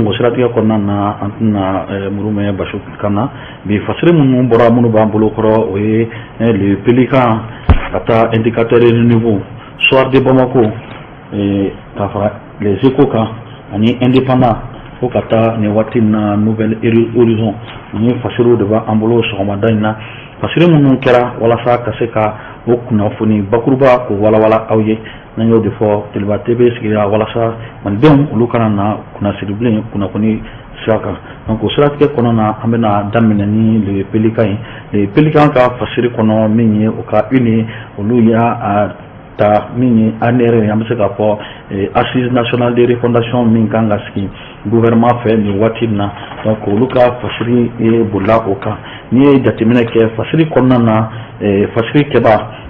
ngo siratigɛ kɔnɔna na an tɛna muru mɛn Basiru kan na bi fasiri minnu bɔra minnu b'an bolo kɔrɔ o ye le pélican ka taa indicateur de niveau soir de Bamako ka fara les échos kan ani indépendant fo ka taa nin waati na nouvelle horizon ni fasiriw de b'an bolo sɔgɔmada in na fasiri minnu kɛra walasa ka se ka o kunnafoni bakuruba k'o walawala aw ye n'an y'o de fɔ Teliba TV sigira walasa malidenw olu kana na kunnasiri bilen kunnafoni sira kan donc o siratigɛ kɔnɔ na an bɛna daminɛ ni le pélican ye le pélican ka fasiri kɔnɔ min ye o ka une olu y'a ta min ye ANR an bɛ se k'a fɔ assise nationale de refondation min kan ka sigi gouvernement fɛ nin waati na donc olu ka fasiri bolila o kan n'i ye jateminɛ kɛ fasiri kɔnɔna na fasiri kɛba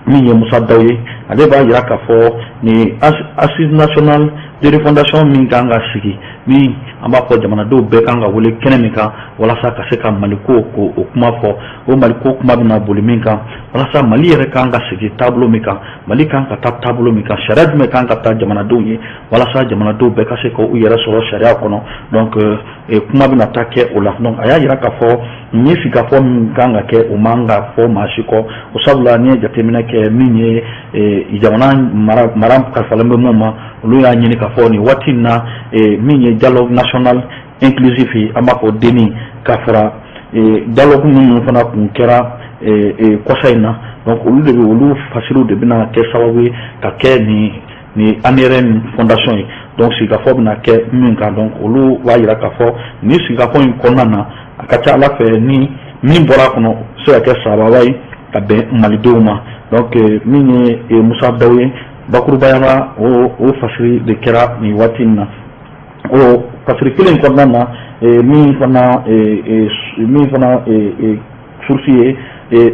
min ye Musa Daw ye ale b'a yira k'a fɔ ni assise nationale de refondation min kan ka sigi min an b'a fɔ jamanadenw bɛɛ kan ka wele kɛnɛ min kan walasa ka se ka Maliko ko o kuma fɔ o Maliko kuma bɛna boli min kan walasa Mali yɛrɛ kan ka sigi taabolo min kan Mali kan ka taa taabolo min kan sariya jumɛn kan ka taa jamanadenw ye walasa jamanadenw bɛɛ ka se ka u yɛrɛ sɔrɔ sariya kɔnɔ donc kuma bɛna taa kɛ o la donc a y'a yira k'a fɔ nin ye sigikafɔ min kan ka kɛ o man ka fɔ maa si kɔ o sabula n'i ye jateminɛ kɛ min ye jamana mara kalifalen bɛ mun ma olu y'a ɲini k'a fɔ nin waati in na min ye dialogue national inclusif ye an b'a fɔ DENI k'a fara dialogue minnu fana kun kɛra kɔsa in na donc olu fasiriw de bɛna kɛ sababu ye ka kɛ ni ANR fondation ye donc sigikafɔ bɛna kɛ min kan donc olu b'a yira k'a fɔ ni sigikafɔ in kɔnɔna na a ka ca Ala fɛ ni min bɔra a kɔnɔ se ka kɛ sababa ye ka bɛn malidenw ma donc min ye Musa Daw ye bakurubayala o fasiri de kɛra nin waati in na o fasiri kelen kɔnɔna na min fana source ye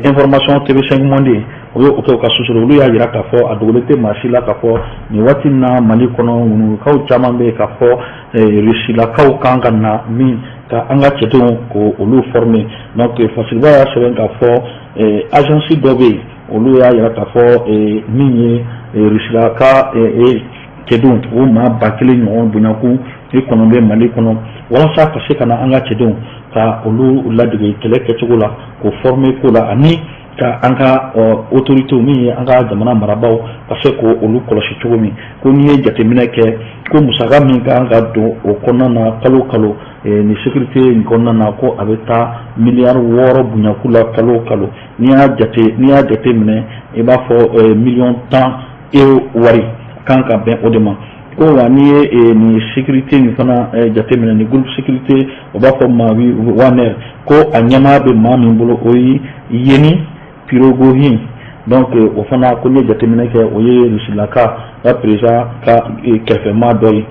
information TV5 Monde o ye o kɛ o ka susuru olu y'a yira k'a fɔ a dogolen tɛ maa si la k'a fɔ nin waati in na Mali kɔnɔ ŋunukaw caman bɛ yen k'a fɔ Rusilakaw kan ka na min ka an ka cɛdenw ko olu former donc fasiriba y'a sɛbɛn k'a fɔ agence dɔ bɛ yen olu y'a yira k'a fɔ min ye Rusilaka cɛdenw o maa 1000 ɲɔgɔn bonyakun ni kɔnɔ bɛ Mali kɔnɔ walasa ka se ka na an ka cɛdenw ka olu ladege kɛlɛ kɛcogo la k'o former ko la ani ka an ka autorité min ye an ka jamana marabaaw ka se ko olu kɔlɔsi cogo min ko n'i ye jateminɛ kɛ ko musaka min kan ka don o kɔnɔna na kalo kalo ni sécurité in kɔnɔna na ko a bɛ taa miliyari 6 bonyaku la kalo kalo n'i y'a jateminɛ i b'a fɔ miliyɔn 10 wari kan ka bɛn o de ma ko wa n'i ye ni sécurité min fana jateminɛ ni groupe sécurité o b'a fɔ maa Wagner ko a ɲɛmaa bɛ maa min bolo o ye Yeni Pirogohin donc o fana ko n'i ye jateminɛ kɛ o ye Rusilaka ka président ka kɛrɛfɛmaa dɔ ye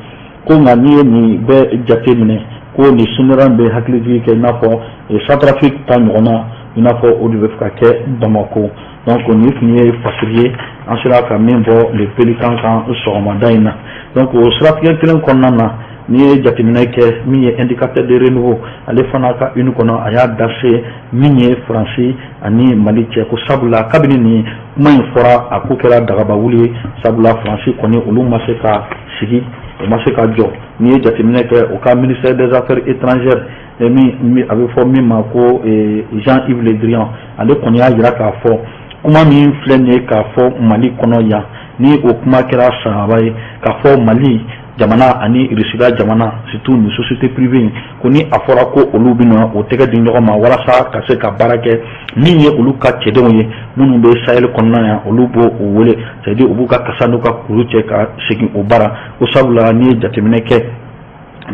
ko nka n'i ye nin bɛɛ jateminɛ ko nin sunɛrɛn bɛ hakilitigi kɛ i n'a fɔ Centrafrique ta ɲɔgɔnna i n'a fɔ o de bɛ fɛ ka kɛ Bamako donc nin tun ye fasiri ye an sera ka min bɔ le pélican kan sɔgɔmada in na donc o siratigɛ kelen kɔnɔna na n'i ye jateminɛ kɛ min ye indicateur de renouveau ale fana ka une kɔnɔ a y'a dase min ye Faransi ani Mali cɛ ko sabula kabini nin kuma in fɔra a ko kɛra dagaba wuli ye sabula Faransi kɔni olu ma se ka sigi o ma se ka jɔ n'i ye jateminɛ kɛ o ka ministère des affaires étrangères min a bɛ fɔ min ma ko Jean-Yves Le Drian ale kɔni y'a yira k'a fɔ kuma min filɛ nin ye k'a fɔ Mali kɔnɔ yan ni o kuma kɛra sahaba ye k'a fɔ Mali jamana ani Rusila jamana surtout ni société privée ko ni a fɔra ko olu bɛna o tɛgɛ di ɲɔgɔn ma walasa ka se ka baara kɛ min ye olu ka cɛdenw ye minnu bɛ Sahel kɔnɔna yan olu b'o o wele c'est-à-dire u b'u ka kasa n'u ka kuru cɛ ka segin o baara o sabula n'i ye jateminɛ kɛ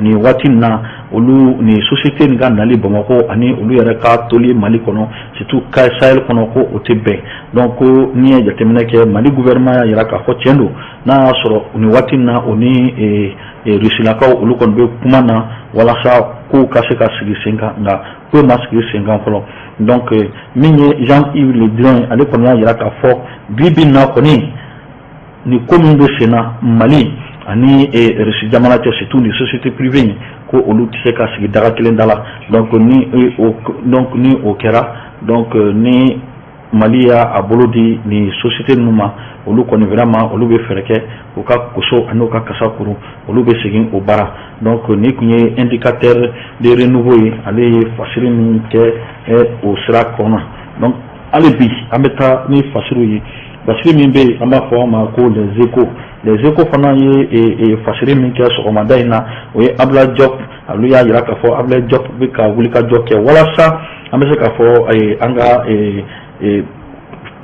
ni waati na olu ni société nin ka nali Bamako ani olu yɛrɛ ka toli Mali kɔnɔ surtout ka Sahel kɔnɔ ko o tɛ bɛn donc n'i ye jateminɛ kɛ Mali gouvernement y'a yira k'a fɔ tiɲɛ don n'a y'a sɔrɔ ni waati na o ni Rusilakaw olu kɔni bɛ kuma na walasa kow ka se ka sigi sen kan nka ko ma sigi sen kan fɔlɔ donc min ye Jean-Yves Le Drian ale kɔni y'a yira k'a fɔ bi bi na kɔni ni ko min bɛ sen na Mali ani Russie jamana cɛ surtout ni société privée ko olu tɛ se ka sigi daga kelen da la donc ni o kɛra donc ni Mali y'a bolo di ni société ninnu ma olu kɔni vraiment olu bɛ fɛɛrɛ kɛ u ka koso ani u ka kasa kuru olu bɛ segin o baara donc ni kun ye indicateur de renouveau ye ale ye fasiri min kɛ o sira kɔnɔ donc hali bi an bɛ taa ni fasiriw ye fasiri min bɛ yen an b'a fɔ a ma ko les échos fana ye fasiri min kɛ sɔgɔmada in na o ye Abdoulaye Diop olu y'a jira k'a fɔ Abdoulaye Diop bɛ ka wulikajɔ kɛ walasa an bɛ se k'a fɔ an ka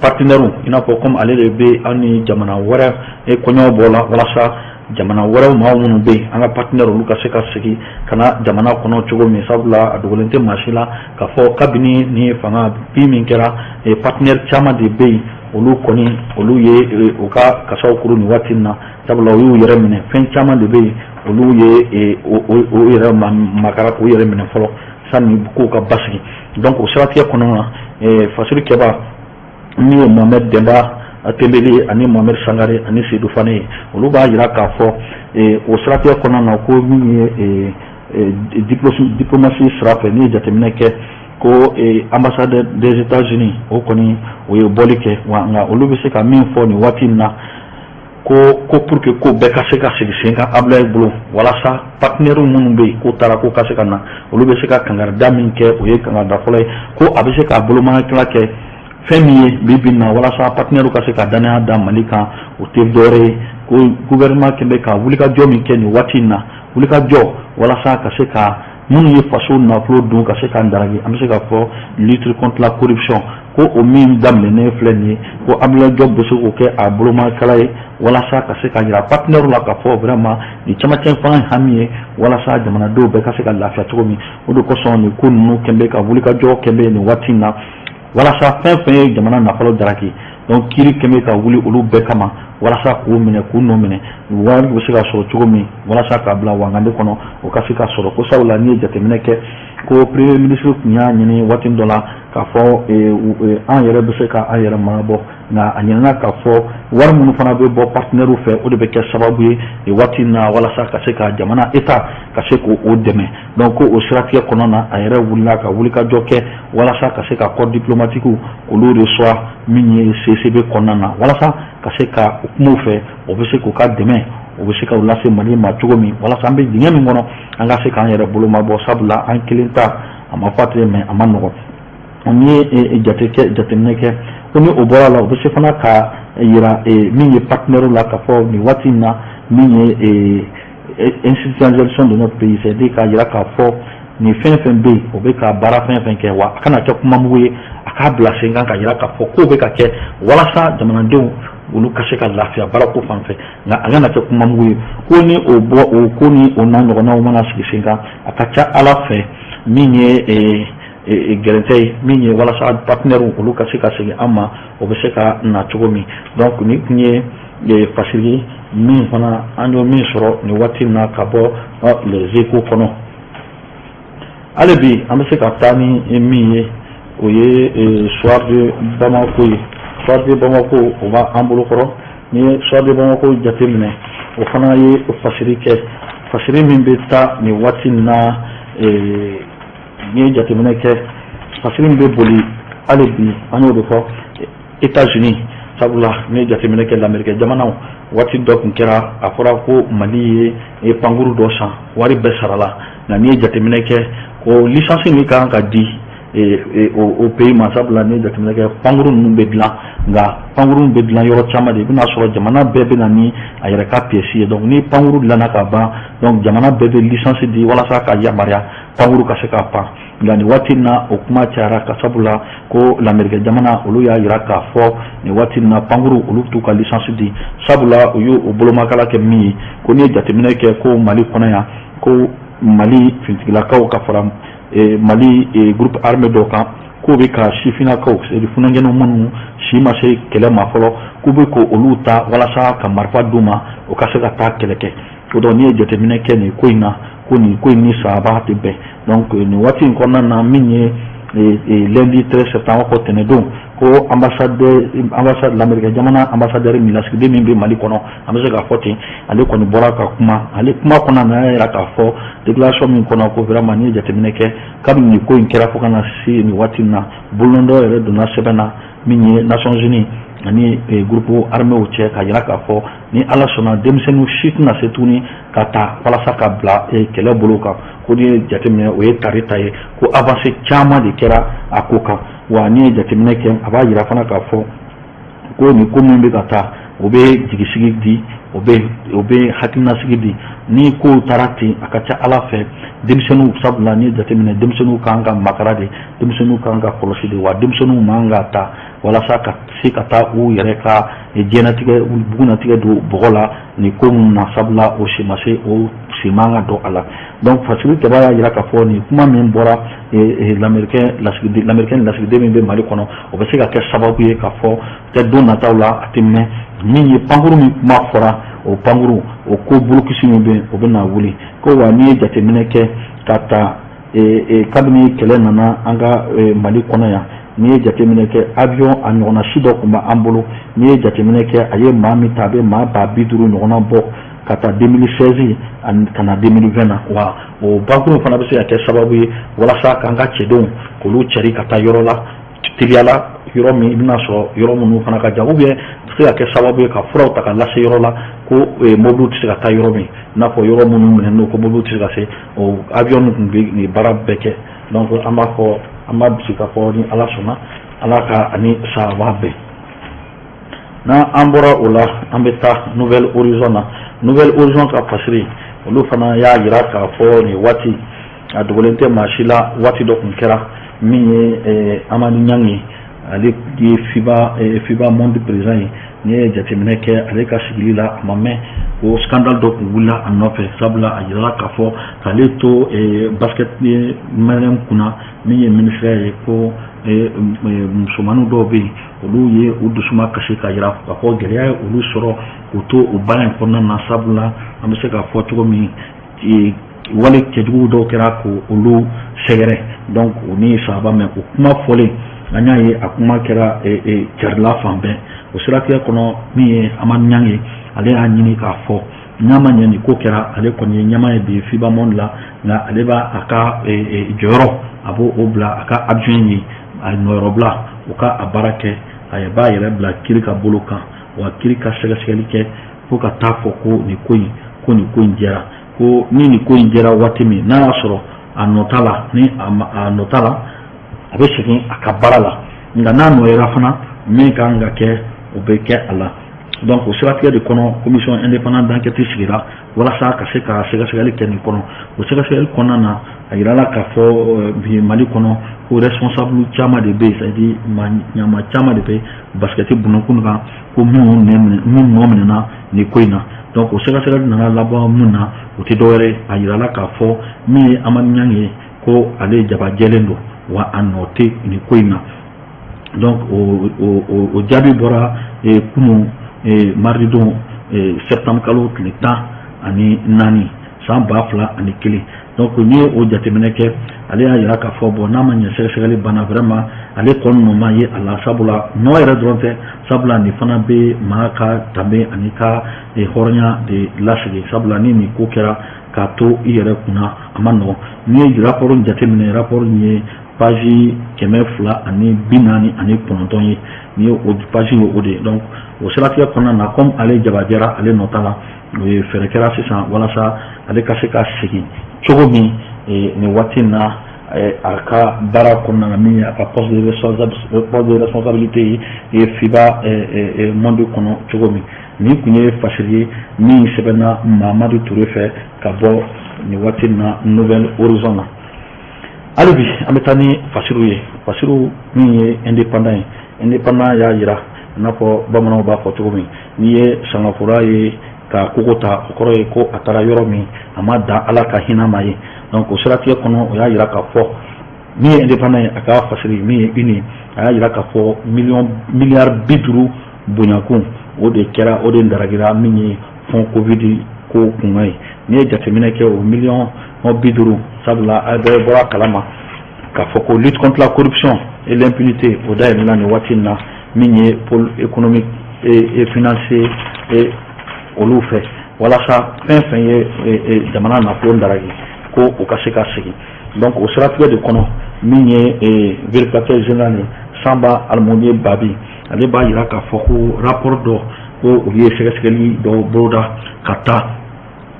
partenaires i n'a fɔ comme ale de bɛ an ni jamana wɛrɛ kɔɲɔw bɔ la walasa jamana wɛrɛw maa minnu bɛ yen an ka partenaires olu ka se ka segin ka na jamana kɔnɔ cogo min sabula a dogolen tɛ maa si la k'a fɔ kabini ni fanga bi min kɛra partenaires caman de bɛ yen olu kɔni olu ye u ka kasaw kuru ni waati na sabula u y'u yɛrɛ minɛ fɛn caman de bɛ yen olu ye o yɛrɛ makara k'u yɛrɛ minɛ fɔlɔ sani k'u ka basigi donc o siratigɛ kɔnɔna na fasiri kɛba min ye Mohamed Demba Tembele ani Mohamed Sangare ani Seydou Fane olu b'a jira k'a fɔ o siratigɛ kɔnɔna na ko min ye diplomatie sira fɛ ni ye jateminɛ kɛ ko ambassadeur des États-Unis o kɔni o ye bɔli kɛ wa nka olu bɛ se ka min fɔ nin waati in na ko pour que ko bɛɛ ka se ka sigi sen kan Abdoulaye bolo walasa partenaires minnu bɛ yen k'o taara k'o ka se ka na olu bɛ se ka kangarida min kɛ o ye kangarida fɔlɔ ye ko a bɛ se ka bolomanakila kɛ fɛn min ye bi bin na walasa partenaires ka se ka danaya da Mali kan o tɛ dɔwɛrɛ ye ko gouvernement kɛmɛ ka wulikajɔ min kɛ nin waati in na wulikajɔ walasa ka se ka minnu ye faso nafolo dun ka se ka daraki an bɛ se ka fɔ lutte contre la corruption ko o min daminɛnen filɛ nin ye ko Abdoulaye Diop bɛ se k'o kɛ a bolomakala ye walasa ka se ka jira partenaires la k'a fɔ vraiment ni camancɛ fanga ye hami ye walasa jamanadenw bɛɛ ka se ka lafiya cogo min o de kosɔn nin ko ninnu kɛmɛ ka wulikajɔ kɛmɛ nin waati in na walasa fɛn fɛn ye jamana nafolo daraki donc kiiri kɛmɛ ka wuli olu bɛɛ kama walasa k'u minɛ k'u nɔ minɛ wari bɛ se ka sɔrɔ cogo min walasa k'a bila wangande kɔnɔ o ka se ka sɔrɔ ko sabula n'i ye jateminɛ kɛ ko premier ministre tun y'a ɲini waati dɔ la k'a fɔ an yɛrɛ bɛ se ka an yɛrɛ marabɔ nka a ɲinina k'a fɔ wari minnu fana bɛ bɔ partenaires fɛ o de bɛ kɛ sababu ye waati in na walasa ka se ka jamana État ka se k'o dɛmɛ donc ko o siratigɛ kɔnɔna na a yɛrɛ wulila ka wulikajɔ kɛ walasa ka se ka corps diplomatique olu reçoit min ye CCB kɔnɔna na walasa ka se ka o kumaw fɛ o bɛ se k'u ka dɛmɛ o bɛ se ka lase Mali ma cogo min walasa an bɛ dingɛ min kɔnɔ an ka se k'an yɛrɛ bolo mabɔ sabula an kelen ta a ma fɔ ten mais a ma nɔgɔn an ye jateminɛ kɛ ko ni o bɔra la o bɛ se fana ka yira min ye partenaires la k'a fɔ nin waati in na min ye institutionnalisation de notre pays c'est-à-dire k'a yira k'a fɔ nin fɛn fɛn bɛ yen o bɛ ka baara fɛn fɛn kɛ wa a kana kɛ kuma mugu ye a k'a bila sen kan ka yira k'a fɔ k'o bɛ ka kɛ walasa jamanadenw olu ka se ka lafiya baarako fan fɛ nka a kana kɛ kuma mugu ye ko ni o ko ni o n'a ɲɔgɔnnaw mana sigi sen kan a ka ca Ala fɛ min ye gɛrɛntɛ ye min ye walasa partenaires olu ka se ka segin an ma o bɛ se ka na cogo min donc ni kun ye fasiri min fana an y'o min sɔrɔ nin waati in na ka bɔ les échos kɔnɔ hali bi an bɛ se ka taa ni min ye o ye soir de Bamako ye soir de Bamako o b'an bolo kɔrɔ ni ye soir de Bamako jateminɛ o fana ye fasiri kɛ fasiri min bɛ taa nin waati in na ni ye jateminɛ kɛ fasiri min bɛ boli hali bi an y'o de fɔ États-Unis sabula ni ye jateminɛ kɛ lamɛrikɛn jamanaw waati dɔ tun kɛra a fɔra ko Mali ye pankuru dɔ san wari bɛɛ sarala nka ni ye jateminɛ kɛ ko licence min kan ka di o pays ma sabula ni ye jateminɛ kɛ pankuru ninnu bɛ dilan nka pankuru bɛ dilan yɔrɔ caman de i bɛna sɔrɔ jamana bɛɛ bɛ na ni a yɛrɛ ka pièce ye donc ni pankuru dilanna ka ban donc jamana bɛɛ bɛ licence di walasa ka yamaruya pankuru ka se ka pan nka nin waati in na o kuma cayara ka sabula ko lamɛrikɛn jamana olu y'a jira k'a fɔ nin waati in na pankuru olu t'u ka licence di sabula u y'o bolomakala kɛ min ye ko ni ye jateminɛ kɛ ko Mali kɔnɔ yan ko Mali fintigilakaw ka fara Mali groupe armé dɔ kan k'o bɛ ka sifinnakaw c'est-à-dire funanŋɛninw minnu si ma se kɛlɛ ma fɔlɔ k'u bɛ k'olu ta walasa ka marifa d'u ma o ka se ka taa kɛlɛ kɛ o donc n'i ye jateminɛ kɛ nin ko in na ko nin ko in ni sababa tɛ bɛn donc nin waati in kɔnɔna na min ye lundi 13 septembre ko tɛnɛndon ko ambassade lamɛrikɛn jamana ambassadeur minasigiden min bɛ Mali kɔnɔ an bɛ se k'a fɔ ten ale kɔni bɔra ka kuma ale kuma kɔnɔna na a y'a jira k'a fɔ déclaration min kɔnɔ ko vraiment n'i ye jateminɛ kɛ kabini nin ko in kɛra fo ka na se nin waati in na bolonɔ dɔ yɛrɛ donna sɛbɛn na min ye Nations Unies ani groupe armé o cɛ ka yira k'a fɔ ni ala sɔnna denmisɛnninw si tɛna se tuguni ka taa walasa ka bila kɛlɛ bolo kan ko ni ye jateminɛ o ye tari ta ye ko avancé caman de kɛra a ko kan wa ni ye jateminɛ kɛ a b'a yira fana k'a fɔ ko ni ko min bɛ ka taa o bɛ jigisigi di o bɛ hakilinasigi di ni ko taara ten a ka ca ala fɛ denmisɛnninw sabula ni jateminɛ denmisɛnninw kan ka makara de denmisɛnninw kan ka kɔlɔsi de wa denmisɛnninw man ka ta walasa ka se ka taa u yɛrɛ ka diɲɛlatigɛ bugunatigɛ don bɔgɔ la ni ko minnu na sabula o si ma se o si man ka dɔn a la donc Fasiru Kɛba y'a yira k'a fɔ ni kuma min bɔra l'américain lasigiden min bɛ Mali kɔnɔ o bɛ se ka kɛ sababu ye k'a fɔ tɛ don nataw la a tɛ mɛn min ye pankuru min kuma fɔra o pankuru o ko bolokisi min bɛ o bɛ na wuli ko wa n'i ye jateminɛ kɛ ka ta kabini kɛlɛ nana an ka Mali kɔnɔ yan n'i ye jateminɛ kɛ avion a ɲɔgɔnna si dɔ tun b'an bolo n'i ye jateminɛ kɛ a ye maa min ta a bɛ maa 50,000 ɲɔgɔnna bɔ ka taa 2016 ani ka na 2020 na wa o pankuru fana bɛ se ka kɛ sababu ye walasa k'an ka cɛdenw k'olu cɛri ka taa yɔrɔ la teliya la yɔrɔ min i bɛna sɔrɔ yɔrɔ minnu fana ka jan se ka kɛ sababu ye ka furaw ta ka lase yɔrɔ la ko mobile tɛ se ka taa yɔrɔ min i n'a fɔ yɔrɔ minnu minɛnen don ko mobile tɛ se ka se o avion tun bɛ nin baara bɛɛ kɛ donc an b'a fɔ an b'a bisi k'a fɔ ni ala sɔnna ala ka ani sababa bɛn n'an bɔra o la an bɛ taa Nouvelle Horizon na Nouvelle Horizon ka fasiri olu fana y'a yira k'a fɔ nin waati a dogolen tɛ maa si la waati dɔ tun kɛra min ye Amadu Ɲangi ale ye FIBA monde président ye n'i ye jateminɛ kɛ ale ka sigili la a ma mɛn o scandale dɔ tun wulila a nɔfɛ sabula a yirala k'a fɔ k'ale to basket mɛnɛ kunna min ye ministère ye ko musomaninw dɔw bɛ yen olu ye u dusuma kasi ka yira k'a fɔ gɛlɛya ye olu sɔrɔ k'u to o baara in kɔnɔna na sabula an bɛ se k'a fɔ cogo min wale cɛjugu dɔw kɛra k'olu sɛgɛrɛ donc o ni sababa mɛn o kuma fɔlen an y'a ye a kuma kɛra carila fan bɛɛ o siratigɛ kɔnɔ min ye Amadu Ɲangi ale y'a ɲini k'a fɔ n'a ma ɲɛ nin ko kɛra ale kɔni ye ɲɛmaa ye bi FIBA monde la nka ale b'a a ka jɔyɔrɔ a b'o bila a ka adjoint ye a nɔyɔrɔbila o ka a baara kɛ a b'a yɛrɛ bila kiri ka bolo kan wa kiri ka sɛgɛsɛgɛli kɛ fo ka taa fɔ ko nin ko in jɛra ko ni nin ko in jɛra waati min n'a y'a sɔrɔ a nɔ t'a la ni a nɔ t'a la a bɛ segin a ka baara la nka n'a nɔyara fana min kan ka kɛ o bɛ kɛ a la donc o siratigɛ de kɔnɔ commission indépendante d'enquête sigira walasa ka se ka sɛgɛsɛgɛli kɛ nin kɔnɔ o sɛgɛsɛgɛli kɔnɔna na a yirala k'a fɔ bi Mali kɔnɔ ko responsable caman de bɛ yen c'est à dire ɲama caman de bɛ basket bunakun kan ko minnu nɔ minɛna nin ko in na donc o sɛgɛsɛgɛli nana laban mun na o tɛ dɔwɛrɛ a yirala k'a fɔ min ye Amadu Ɲangi ye ko ale jabajɛlen don wa a nɔ tɛ nin ko in na donc o jaabi bɔra kunun mardi don septembre kalo tile 14 san 2001 donc n'i ye o jateminɛ kɛ ale y'a yira k'a fɔ bon n'a ma ɲɛ sɛgɛsɛgɛli banna vraiment ale kɔni nɔ ma ye a la sabula nɔ yɛrɛ dɔrɔn tɛ sabula nin fana bɛ maa ka danbe ani ka hɔrɔnya de lasigi sabula ni nin ko kɛra k'a to i yɛrɛ kunna a ma nɔgɔn n'i ye rapport jateminɛ rapport ye page 249 ye ni o page ye o de donc o siratigɛ kɔnɔna na comme ale jabajɛra ale nɔ t'a la o ye fɛɛrɛ kɛra sisan walasa ale ka se ka segin cogo min nin waati in na a ka baara kɔnɔna na min ye a ka poste de responsabilité ye FIBA monde kɔnɔ cogo min nin tun ye fasiri ye min sɛbɛnna Mamadu Ture fɛ ka bɔ nin waati in na Nouvelle Horizon na hali bi an bɛ taa ni Fasiru ye Fasiru min ye indépendant ye indépendant y'a yira i n'a fɔ bamananw b'a fɔ cogo min n'i ye sangafura ye ka kogo ta o kɔrɔ ye ko a taara yɔrɔ min a ma dan ala ka hinɛ ma ye donc o siratigɛ kɔnɔ o y'a yira k'a fɔ min ye indépendant ye a ka fasiri min ye UNI a y'a yira k'a fɔ miliyari 50 bonyakun o de kɛra o de daragira min ye fond covid ko kunkan ye n'i ye jateminɛ kɛ o miliyɔn 50 sabula a bɛɛ bɔra kalama k'a fɔ ko lutte contre la corruption et l'impunité o da yɛlɛla nin waati in na min ye pôle économique et financier et olu fɛ walasa fɛn fɛn ye jamana nafolo daragi ko o ka se ka segin donc o siratigɛ de kɔnɔ min ye vérificateur général Samba Almonier Babi ale b'a yira k'a fɔ ko rapport dɔ ko o ye sɛgɛsɛgɛli dɔ boloda ka taa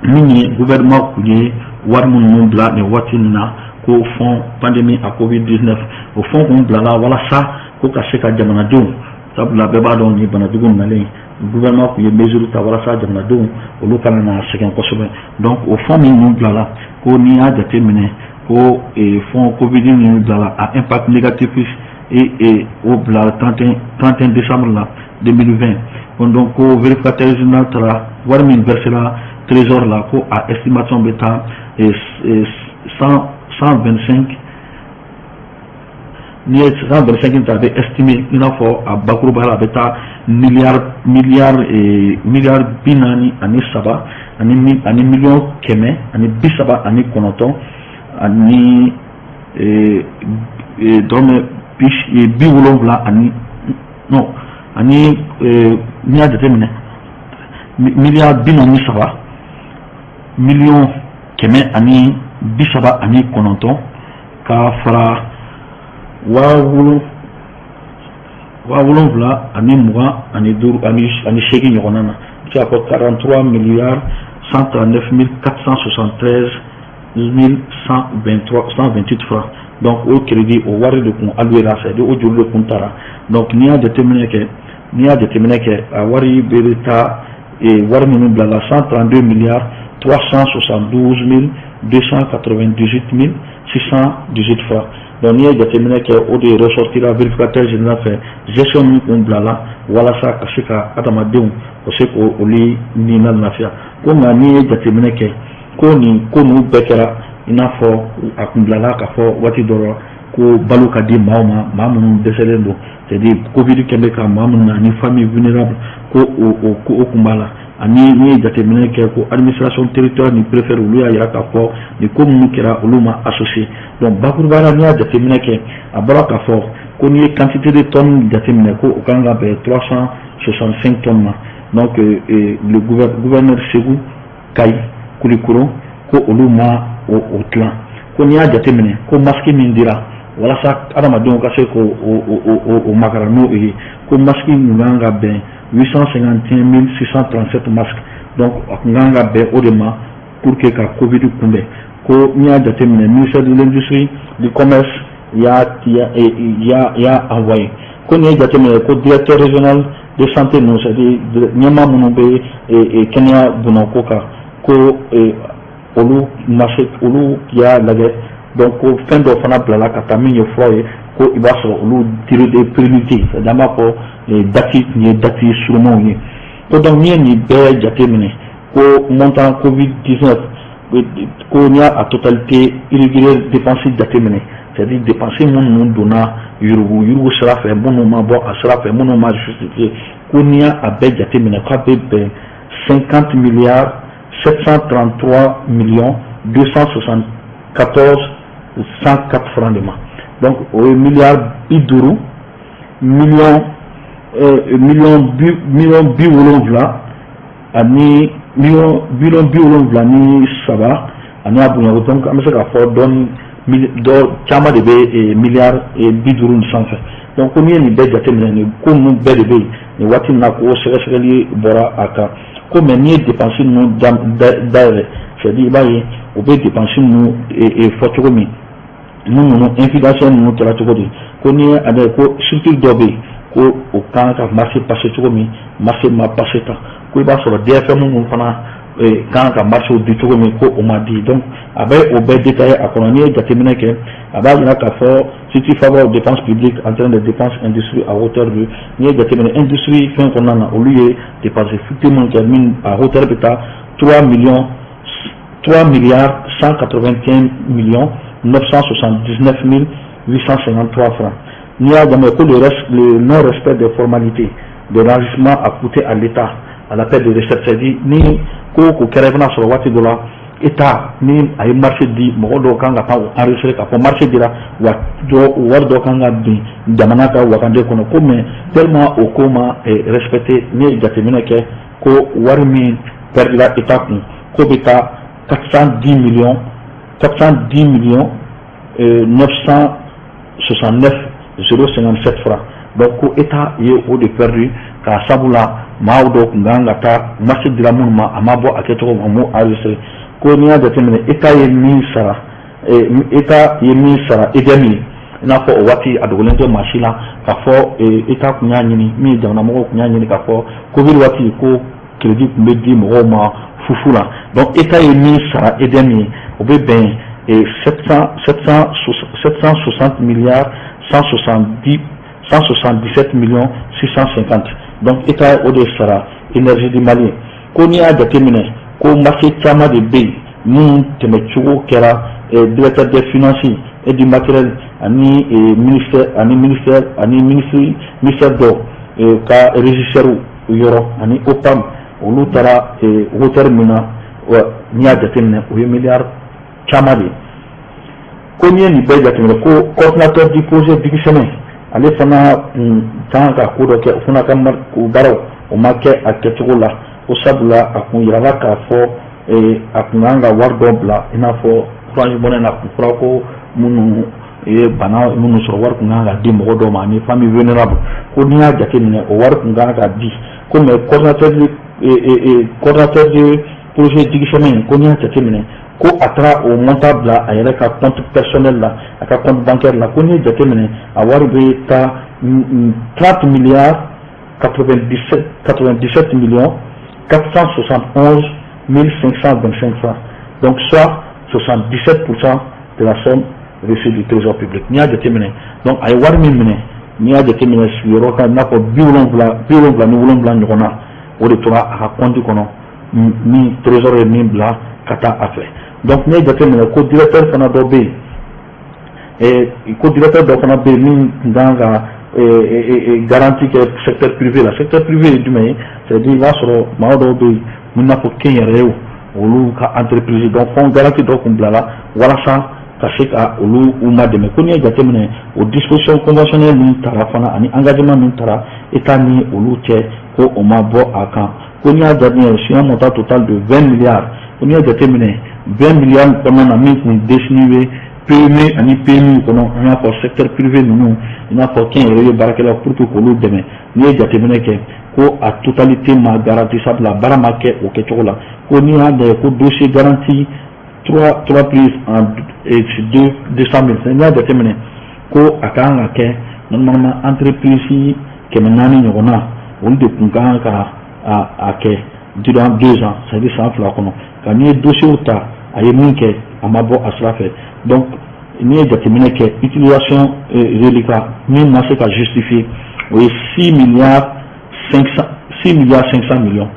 min ye gouvernement kun ye wari minnu bila nin waati in na ko fond pandémie à Covid-19 o fond kun bilala walasa ko ka se ka jamanadenw sabula bɛɛ b'a dɔn ni banajugu nalen gouvernement kun ye mesure ta walasa jamanadenw olu kana na sɛgɛn kosɛbɛ donc o fond min bilala ko n'i y'a jateminɛ ko fond Covid min bilala a impact négatif et au 31 décembre là 2020 donc ko vérificateur général tara wari min versera trésor là ko a estimation beta 125 ni 125 t'avait estimé il a fort à Bakuruba beta milliard binani ani saba ani million keme ani bisaba ani konoton ani dome bi wolonwula ani non ani ni a jateminɛ milliard binani saba million kɛmɛ ani bisaba ani kɔnɔntɔn ka fara waa wolonwula ani mugan ani duuru ani seegin ɲɔgɔnna na se ka fɔ 43 milliards 139 473 128 francs donc au crédit au wari de kun alloué la c'est au joli de kun tara donc n'i y'a jateminɛ kɛ a wari bɛ taa wari minnu bila la 132 milliards 372 298 618 francs donc n'i ye jateminɛ kɛ o de ressortira vérificateur général fɛ gestion min kun bila la walasa ka se ka adamadenw o se k'olu ni na lafiya ko nka n'i ye jateminɛ kɛ ko nin ko ninnu bɛɛ kɛra i n'a fɔ a kun bilala k'a fɔ waati dɔ la ko balo ka di maaw ma maa minnu dɛsɛlen don c'est-à-dire covid kɛlen bɛ ka maa minnu ani famille vulnérable ko o kun b'a la ani n'i ye jateminɛ kɛ ko administration territoriale ni préfet olu y'a yira k'a fɔ ni ko minnu kɛra olu ma associé donc bakuruba la n'i y'a jateminɛ kɛ a bɔra k'a fɔ ko n'i ye quantité de tonnes jateminɛ ko o kan ka bɛn 365 tonnes ma donc le gouverneur Segu Kayi Kulikoro ko olu ma o tilan ko n'i y'a jateminɛ ko masque min dira walasa adamadenw ka se k'o makara n'o ye ko masque kun kan ka bɛn 851 637 masques donc a kun kan ka bɛn o de ma pour que ka covid kunbɛn ko n'i y'a jateminɛ ministère de l'industrie du commerce y'a envoyé ko n'i ye jateminɛ ko directeur régional de santé ninnu c'est-à-dire ɲɛmaa minnu bɛ kɛnɛya bunako kan ko olu y'a lajɛ donc ko fɛn dɔ fana bilala ka taa min ye fura ye ko i b'a sɔrɔ olu dire de priorité c'est-à-dire an b'a fɔ dati nin ye dati surumanw ye ko donc n'i ye nin bɛɛ jateminɛ ko montant covid-19 ko n'i y'a totalité irrégulière dépense jateminɛ c'est-à-dire dépense minnu donna yurugu sira fɛ minnu ma bɔ a sira fɛ minnu ma justifié ko n'i y'a bɛɛ jateminɛ k'a bɛ bɛn 50 milliards 733 millions 274 104 francs de ma donc au milliard biduru million bi wolonwula ani million bi wolonwula ni saba ani a bonya donc an bɛ se k'a fɔ dɔ caman de bɛ milliard biduru ni sanfɛ donc ko n'i ye nin bɛɛ jateminɛ nin ko ninnu bɛɛ de bɛ yen nin waati min na ko sɛgɛsɛgɛli bɔra a kan ko mɛ n'i ye dépense ninnu dayɛlɛ c'est-à-dire i b'a ye o bɛ dépense ninnu fɔ cogo min ninnu infidation ninnu kɛra cogo di ko n'i ye a lajɛ ko structure dɔ bɛ yen ko o kan ka marché passé cogo min marché ma passé tan ko i b'a sɔrɔ DFM ninnu fana kan ka marché di cogo min ko o ma di donc a bɛ o bɛɛ détaillé a kɔnɔ n'i ye jateminɛ kɛ a b'a jira k'a fɔ strict faveur aux dépenses publiques en termes de dépenses industrie à hauteur de n'i ye jateminɛ industrie fɛn kɔnɔna na olu ye dépense fictive minnu kɛ min a hauteur bɛ taa 3 milliards 181 millions 979 853 francs. N'i y'a jamais que le non-respect des formalités de l'enregistrement a coûté à l'État à l'appel de recettes. C'est-à-dire ni ko kɛra i bɛna sɔrɔ waati dɔ la État ni a ye marché di mɔgɔ dɔw kan ka taa enregistré k'a fɔ marché dira wari dɔ kan ka bin jamana ka wakanden kɔnɔ ko mais tellement o ko ma respecté n'i ye jateminɛ kɛ ko wari min perdira État kun ko bɛ taa 410 millions 969 0,57 francs. Donc ko état ye o de perdu ka sabula maudo nganga ta marché de la mouvement amabo aketo mo enregistré ko niya jatemene état ye min sara état ye min sara edemi na fo wati adolente machila ka fo état kunya nyini mi jamana mo kunya nyini ka fo ko bir wati ko crédit kumbe di mo ma fufula. Donc état ye min sara edemi o be ben 760 milliards 177 millions 650. Donc état au de sara énergie du Mali ko ni a jatemene ko marché chama de bay ni temechugo kera directeur des finances et du matériel ani ministère do ka régisseur yoro ani opam olu tara hauteur mina ni a jatemene o milliard chama de ko ni ni bay jatemene ko coordinateur du projet du chemin ale fana tanga ko do ke fana kam ko baraw o ma ke aketugo la o sabula akun yara ka fo akunanga wardo bla ina fo franji bonena ku frako munu bana munu so war kunanga di mo do ma ni famille vulnérable ko niya jakene o war kunanga di ko me coordinateur du projet du chemin ko niya jakene ko atra au montable la ayere ka compte personnel la aka compte bancaire la ko ni jatemene awar be ta 30 milliards 97 millions 471 525 francs, donc soit 77% de la somme reçue du trésor public. Ni a jatemene donc ay war mi mene ni a jatemene suro ka na ko biolon bla ni wolon bla nyona o de tora aka compte kono ni trésor mi bla kata affaire. Donc nous avons un co-directeur qui a dobé et co-directeur donc on a béni dans la garantie que le secteur privé, le secteur privé du pays, c'est-à-dire là sur le marché de nous n'avons qu'un réel ou l'entreprise donc on garantit donc on blala voilà ça caché à ou madame qu'on y a déterminé aux dispositions conventionnelles nous tara fana ani engagement nous tara état ni ou l'outil ko on m'a bo à quand qu'on y a déterminé sur un montant total de 20 milliards on y a déterminé 20 milliards pendant la mise en destiné PME ani PME kono on a pour secteur privé nous on a pour 15 euros barakela pour que nous demain ni déterminé que ko a totalité ma garantie ça la baramake au ketola ko ni a des ko dossier garanti 3 prises en 200 000 c'est bien déterminé ko akanga ke normalement entreprise que menani nyona on de kunga ka a ke durant 2 ans c'est-à-dire ça fla kono quand ni dossier uta ayeminke amabo asrafe donc ni déterminé que utilisation reliquat ni marché ka justifier 6 milliards 500 millions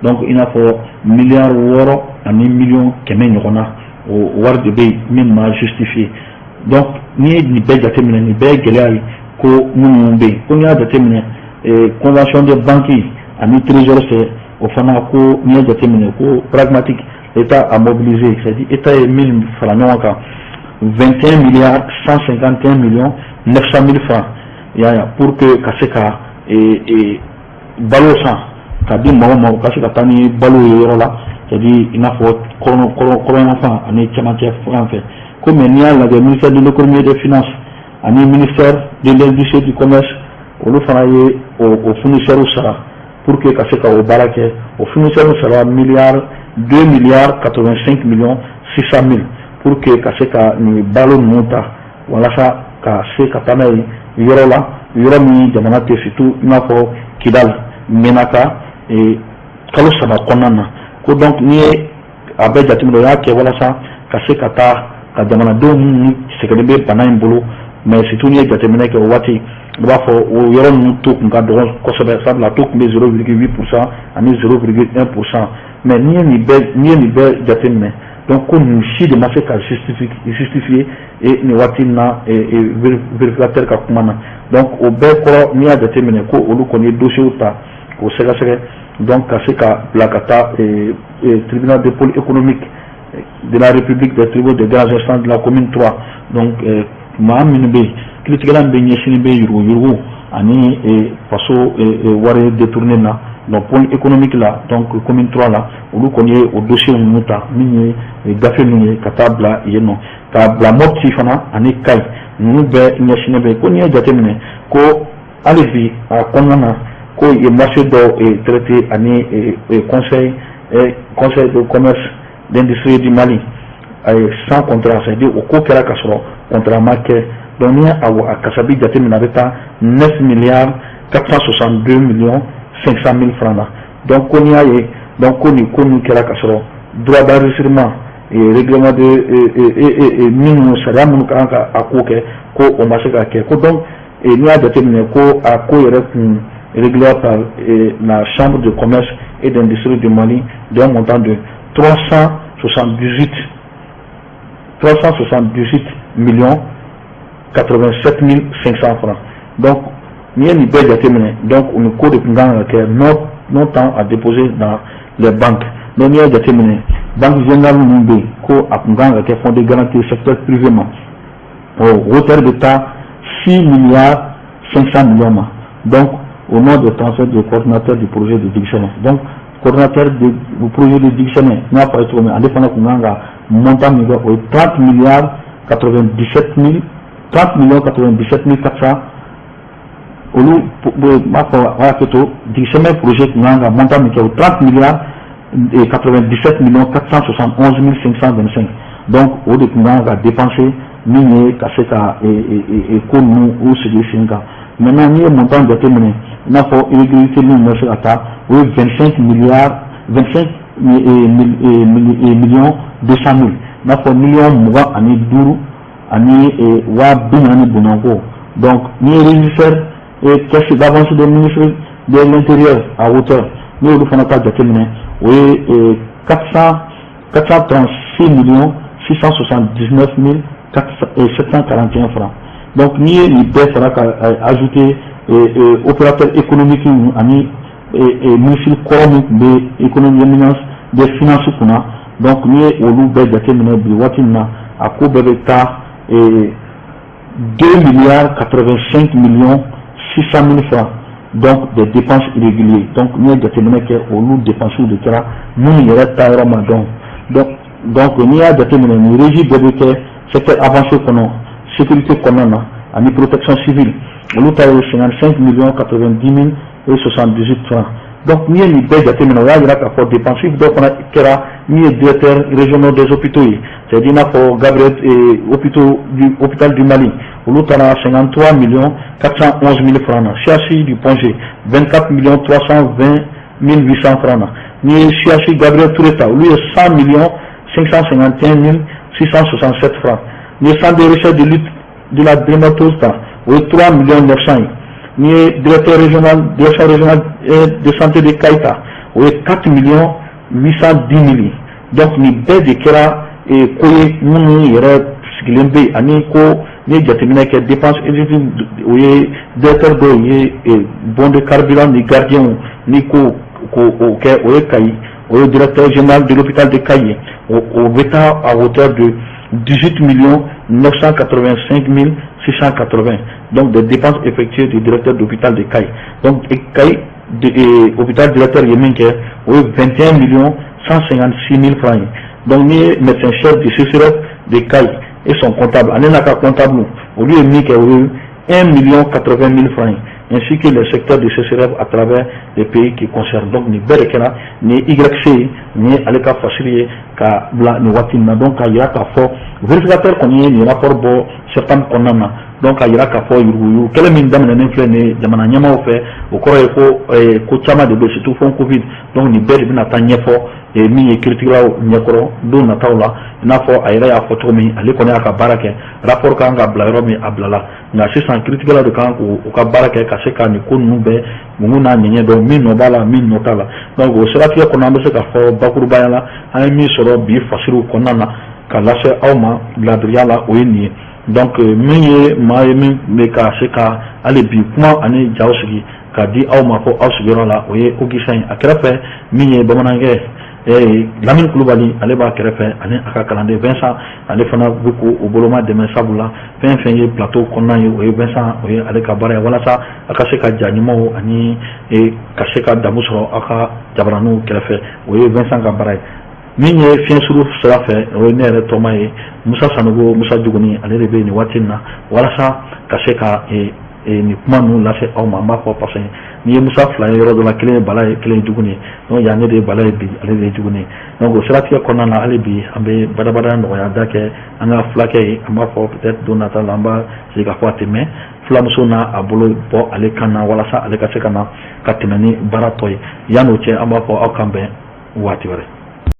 donc il a pour milliards euro à 1 million kemen yona au war de bay même ma justifié donc ni be déterminé ni be gelay ko munumbe ko nya déterminé convention de banque ani trésor c'est au fana ko ni déterminé ko pragmatique l'état a mobilisé c'est-à-dire état est 1000 francs 21 milliards 151 millions 900 000 francs pour que kaseka et balo san kadi mama kasi katani balo yoro la c'est-à-dire il n'a faut corona enfin ani chamache français comme il y a le ministère de l'économie et des finances ani ministère de l'industrie du commerce on le fera au fournisseur sera pour que kaseka au barake au fournisseur sera 2 milliards 85 millions 600 000 pour que kaseka ni balo monta voilà ça kaseka tamay yoro la yoro mi jamana te surtout il n'a faut Kidal Menaka et Kalo Saba Konana ko donc ni abe jatim do yake wala sa kase kata ka jamana do ni sekede be banaim bolo mais surtout ni jatimene ke wati ba fo yoro nu to nga do ko sobe sa la to be 0,8% ani 0,1% mais ni be jatimene donc ko ni si de marché ka justifier et ni wati na et vérificateur ka kumana donc au beko ni a déterminé ko olu koni dossier uta au sega donc kaseka plakata et tribunal de pôle économique de la République des tribunaux de grands instances de la commune 3 donc maminbe critique be nyesini be yuru ani faso wari détourner na donc point économique là donc commune 3 là olu koni au dossier muta mini gafe mini katabla yeno tabla moti fana ani kai nube nyashine be koni jatemine ko alivi a konana ko e marché do et traité ani conseil de commerce d'industrie du Mali sans contrat, c'est-à-dire au cours kera kasoro contrat marqué donc ni a kasabi jatemina beta 9 milliards 462 millions 500 000 francs là. Donc on y a donc on kera kasoro droit d'enregistrement et règlement de minu sara mun ka akoke ko o masaka ke ko donc et ni a déterminé ko a ko réglé par la chambre de commerce et d'industrie du Mali d'un montant de 378 millions 87 500 francs. Donc ni ni bien déterminé donc on code de nganga que non temps à déposer dans les banques. Donc ni a déterminé banque générale Mumbai ko a nganga que font des garanties secteur privé au hauteur de temps 6 milliards 500 millions. Donc au nom de transfert du coordinateur du projet de dictionnaire. Donc coordinateur du projet de dictionnaire n'a pas été en défendant nganga montant au 30 milliards 97 400 olu dictionnaire projet nganga montant au 30 milliards et 97 millions 471 525. Donc au de nganga dépensé mini kaseka et comme ou se définga. Maintenant ni montant déterminé n'a pas irrégularité nous sur ata 25 milliards 25 millions 200 000 n'a pas millions mois année duru année wa binani bonango. Donc ni régisseur et qu'est-ce d'avance du ministre de l'Intérieur à hauteur nous le faisons pas déterminé oui 436 millions 679 741 francs. Donc ni baisse sera ajouté opérateur économique ani ministre économique de économie des finances kuna. Donc ni olu baisse déterminé bi watina à ko bebeta 2 milliards 85 millions 600 000 francs. Donc des dépenses irrégulières. Donc nous avons déterminé que nous dépensons de cela, nous n'y reste pas vraiment donc nous avons déterminé une régie de secteur avancé qu'on a, sécurité qu'on a, à une protection civile. Nous avons 55 millions 90 000 et 78 francs. Donc nous avons déterminé qu'il faut dépenser. Donc on a nous directeur régional des hôpitaux. C'est-à-dire pour Gabriel et hôpital du Mali. Nous avons 53 millions 411 000 francs. Chiachi du Pongé 24 millions 320 800 francs. Nous Chiachi Gabriel Toureta, lui est 100 millions 551 667 francs. Nous centre de recherche de lutte de la dermatose, 3 millions 900. Nous directeur régional de santé de Kaita, 4 millions 810 000. Donc nous avons des kera et koye munu yere sigilembe ani ko ni jatemina ke dépenses oui directeur do ye bon de carburant ni gardien ni ko ke oye kai oye directeur général de l'hôpital de Kaye au bêta à hauteur de 18 millions 985 680. Donc des dépenses effectuées du directeur d'hôpital de Kaye. Donc Kaye hôpital directeur Yemenke oye 21 millions 156 000 francs. Donc ni médecin chef du CCRF de Kaye et son comptable, Anenaka comptable, au lieu de mis 1 million 80 000 francs, ainsi que le secteur du CCRF à travers les pays qui concernent. Donc ni Berekena, ni YC, ni Aleka Facilier, ka bla ni Watina, donc à Yaka fort, vérificateur qu'on y est, ni rapport bon, certains qu'on en a. Donc à Yaka fort, Yuru, quelle mine d'âme n'influence, Yamana Nyama au fait, au Corée, Kochama de Bessitou font Covid, donc ni Bel Binatanya fort, et mi critique là nyakoro do na tawla na fo ayra ya photo mi ale ko ne aka barake rapport ka nga blaro mi ablala na sisan critique là de kan ko ka barake ka se ka ni ko nube mu na nyenye do mi no bala mi no tala donc o sera ti ko na be se ka fo bakuru bayala ay mi soro bi fasiru ko nana ka la se awma bladriala o yini donc mi ma mi me ka se ka ale bi kuma ani jawsigi ka di awma ko awsigiro la o ye o gisan akrafe mi ye bamanange Lamine Kulubali ale b'a kɛrɛfɛ ani a ka kalanden Vincent ale fana bɛ k'o bolo ma dɛmɛ sabula fɛn fɛn ye plateau kɔnɔna ye o ye Vincent o ye ale ka baara ye walasa a ka se ka ja ɲumanw ani ka se ka damu sɔrɔ a ka jabaraniw kɛrɛfɛ o ye Vincent ka baara ye min ye fiɲɛsuru sira fɛ o ye ne yɛrɛ tɔma ye Musa Sanogo Musa Juguni ale de bɛ nin waati in na walasa ka se ka ni kuma ninnu lase aw ma an b'a fɔ parce que n'i ye Musa fila ye yɔrɔ dɔ la kelen ye Bala ye kelen ye Juguni donc yan ne de ye Bala ye bi ale de ye Juguni donc o siratigɛ kɔnɔna na hali bi an bɛ badabada nɔgɔya da kɛ an ka fulakɛ ye an b'a fɔ peut-être don nata la an b'a sigi ka fɔ a tɛ mɛn fulamuso n'a a bolo bɔ ale kan na walasa ale ka se ka na ka tɛmɛ ni baara tɔ ye yan'o cɛ an b'a fɔ aw kan bɛn waati wɛrɛ.